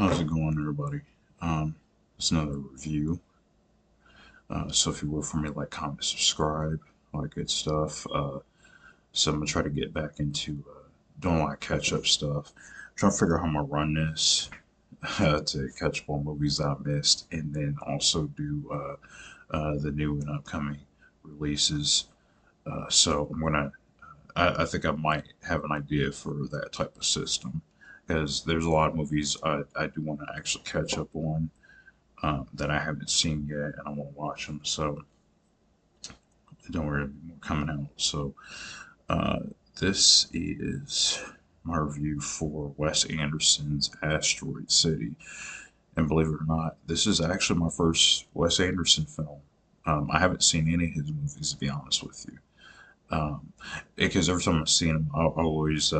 How's it going, everybody? It's another review. So if you will, for me, like, comment, subscribe, all that good stuff. So I'm gonna try to get back into doing a lot of catch-up stuff. Trying to figure out how I'm gonna run this to catch up on movies that I missed, and then also do the new and upcoming releases. So I'm gonna. I think I might have an idea for that type of system because there's a lot of movies I do want to actually catch up on that I haven't seen yet, and I want to watch them. So don't worry, more coming out. So uh, this is my review for Wes Anderson's Asteroid City, and believe it or not, this is actually my first Wes Anderson film. I haven't seen any of his movies, to be honest with you. Because every time I've seen him, I always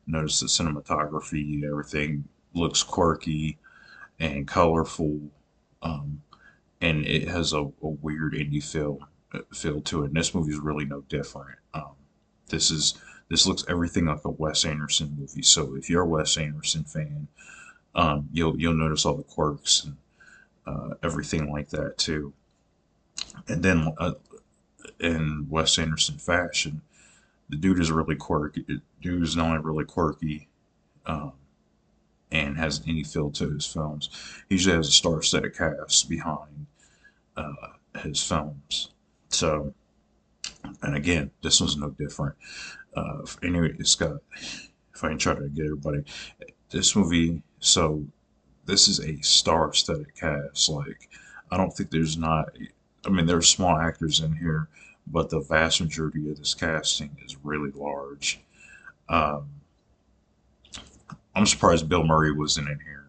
notice the cinematography, everything looks quirky and colorful. Um, and it has a weird indie feel to it. And this movie is really no different. This is this looks everything like a Wes Anderson movie. So if you're a Wes Anderson fan, you'll notice all the quirks and everything like that too. And then in Wes Anderson fashion, the dude is really quirky. The dude is not only really quirky um, and has any feel to his films. He usually has a star-studded cast behind uh, his films. So, and again, this one's no different. Anyway, it's got, if I can try to get everybody, this movie, so this is a star-studded cast. Like, I don't think there's not, I mean, there's small actors in here, but the vast majority of this casting is really large. Um, I'm surprised Bill Murray wasn't in here.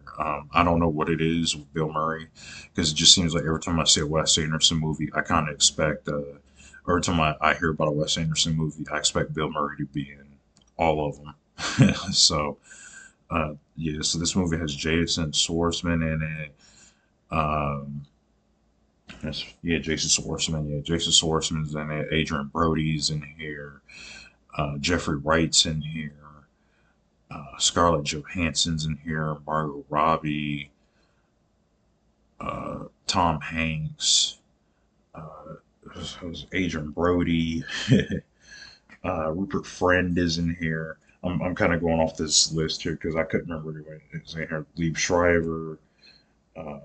I don't know what it is with Bill Murray because it just seems like every time I see a Wes Anderson movie, I kind of expect, or every time I hear about a Wes Anderson movie, I expect Bill Murray to be in all of them. So, yeah, so this movie has Jason Schwartzman in it. Um, yeah, Jason Schwartzman. Yeah, Jason Schwartzman's in it. Adrian Brody's in here. Jeffrey Wright's in here. Scarlett Johansson's in here, Margot Robbie, Tom Hanks, uh, Adrian Brody, Rupert Friend is in here. I'm kind of going off this list here because I couldn't remember anybody is in here. Lieb Schreiber, uh,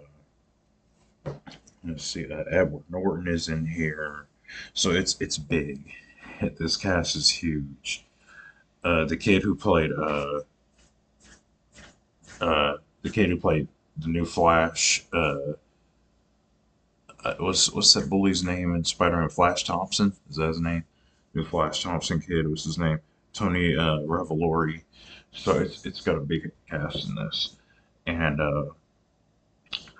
let's see, Edward Norton is in here. So it's big. This cast is huge. The kid who played the kid who played the new Flash. What's that bully's name in Spider-Man? Flash Thompson, is that his name? New Flash Thompson kid was his name. Tony Revolori. So it's got a big cast in this, and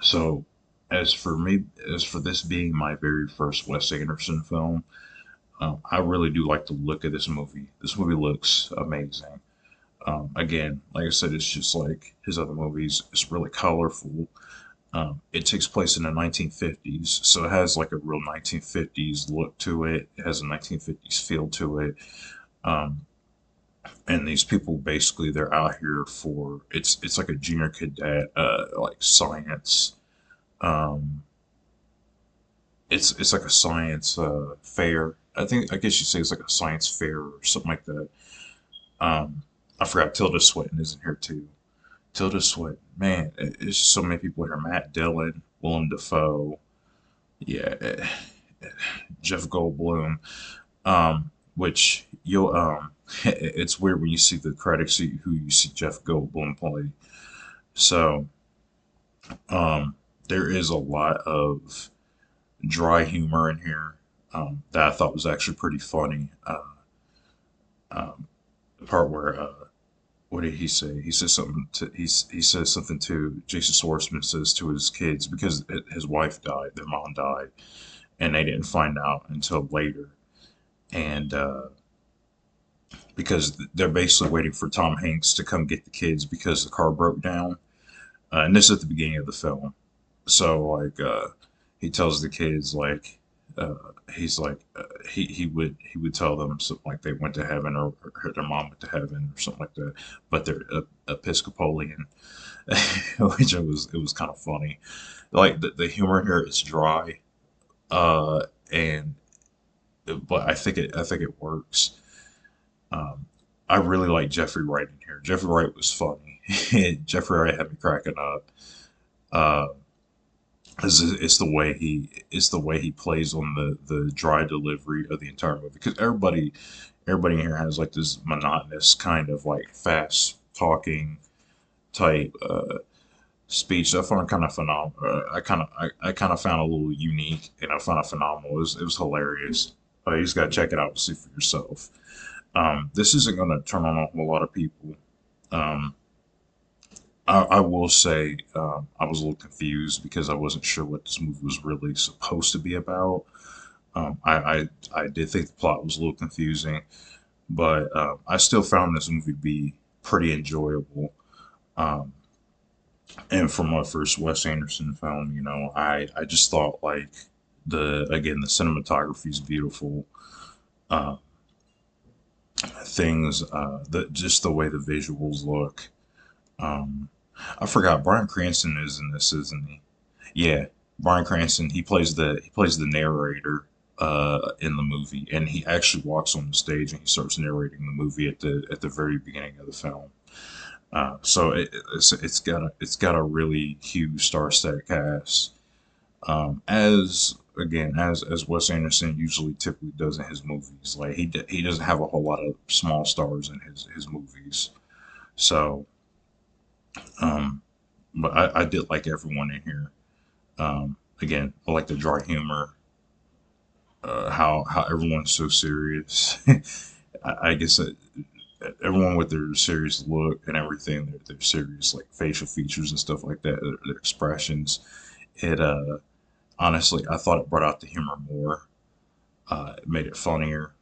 so as for me, as for this being my very first Wes Anderson film, I really do like the look of this movie. This movie looks amazing. Again, like I said, it's just like his other movies. It's really colorful. It takes place in the 1950s, so it has like a real 1950s look to it. It has a 1950s feel to it. Um, and these people basically they're out here for it's like a junior cadet like science. Um, it's like a science fair. I guess you say it's like a science fair or something like that. Um, I forgot Tilda Swinton is in here too. Tilda Swinton, man, it's just so many people here. Matt Dillon, Willem Dafoe, yeah, Jeff Goldblum. Which you'll it's weird when you see the credits who you see Jeff Goldblum play. So um, there is a lot of dry humor in here that I thought was actually pretty funny. The part where what did he say? He says something to he says something to Jason Schwartzman says to his kids because his wife died, their mom died, and they didn't find out until later, and because they're basically waiting for Tom Hanks to come get the kids because the car broke down, and this is at the beginning of the film. So like he tells the kids like He's like he would tell them something like they went to heaven, or their mom went to heaven or something like that, but they're Episcopalian, which it was kind of funny. Like the humor here is dry, uh, and but I think it works. Um, I really like Jeffrey Wright in here. Jeffrey Wright was funny. Jeffrey Wright had me cracking up. Uh, it's the way he plays on the dry delivery of the entire movie, because everybody in here has like this monotonous kind of like fast talking type speech that I found kind of phenomenal. I kind of found a little unique, and I found it phenomenal. It was hilarious. You just gotta check it out to see for yourself. This isn't gonna turn on a whole lot of people. Um, I will say I was a little confused because I wasn't sure what this movie was really supposed to be about. I did think the plot was a little confusing, but I still found this movie to be pretty enjoyable. Um, and for my first Wes Anderson film, I just thought like the cinematography is beautiful. Uh, things just the way the visuals look. Um, I forgot Bryan Cranston is in this, isn't he? Yeah, Bryan Cranston. He plays the narrator in the movie, and he actually walks on the stage and he starts narrating the movie at the very beginning of the film. So it's got a really huge star-studded cast. As Wes Anderson usually typically does in his movies, like he doesn't have a whole lot of small stars in his movies. So, um, but I did like everyone in here. Again, I like the dry humor, how everyone's so serious. I guess everyone with their serious look and everything, their serious like facial features and stuff like that, their expressions. It honestly, I thought it brought out the humor more. It made it funnier.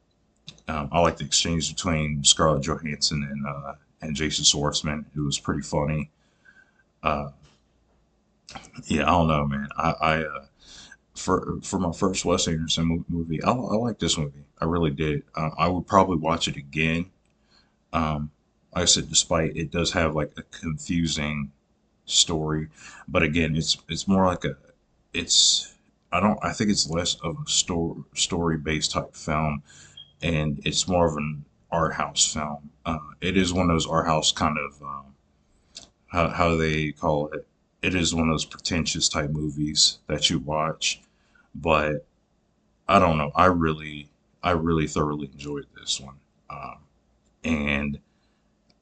I like the exchange between Scarlett Johansson and Jason Schwartzman. It was pretty funny. Uh, yeah, I don't know, man. For my first Wes Anderson movie, I like this movie. I really did. I would probably watch it again. Um, like I said, despite it does have like a confusing story, but again, it's more like a it's I think it's less of a story based type film, and it's more of an art house film. It is one of those art house kind of how they call it. It is one of those pretentious type movies that you watch, but I don't know. I really thoroughly enjoyed this one, and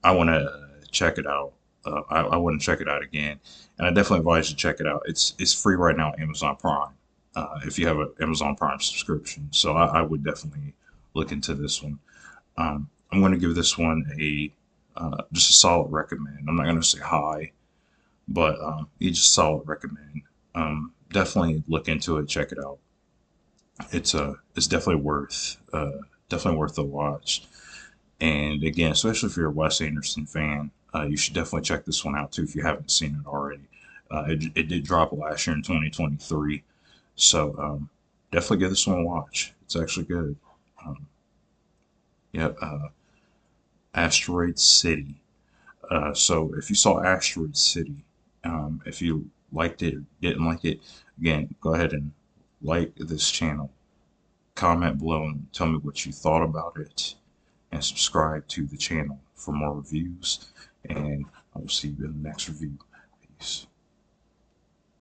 I want to check it out. I want to check it out again, and I definitely advise you to check it out. It's free right now on Amazon Prime, if you have an Amazon Prime subscription. So I would definitely look into this one. I'm going to give this one a just a solid recommend. I'm not going to say high, but it's just a solid recommend. Definitely look into it, check it out. It's definitely worth the watch. And again, especially if you're a Wes Anderson fan, you should definitely check this one out too if you haven't seen it already. It did drop last year in 2023, so definitely give this one a watch. It's actually good. Um, yeah, Asteroid City. So if you saw Asteroid City, if you liked it or didn't like it, again, go ahead and like this channel, comment below and tell me what you thought about it, and subscribe to the channel for more reviews. And I will see you in the next review.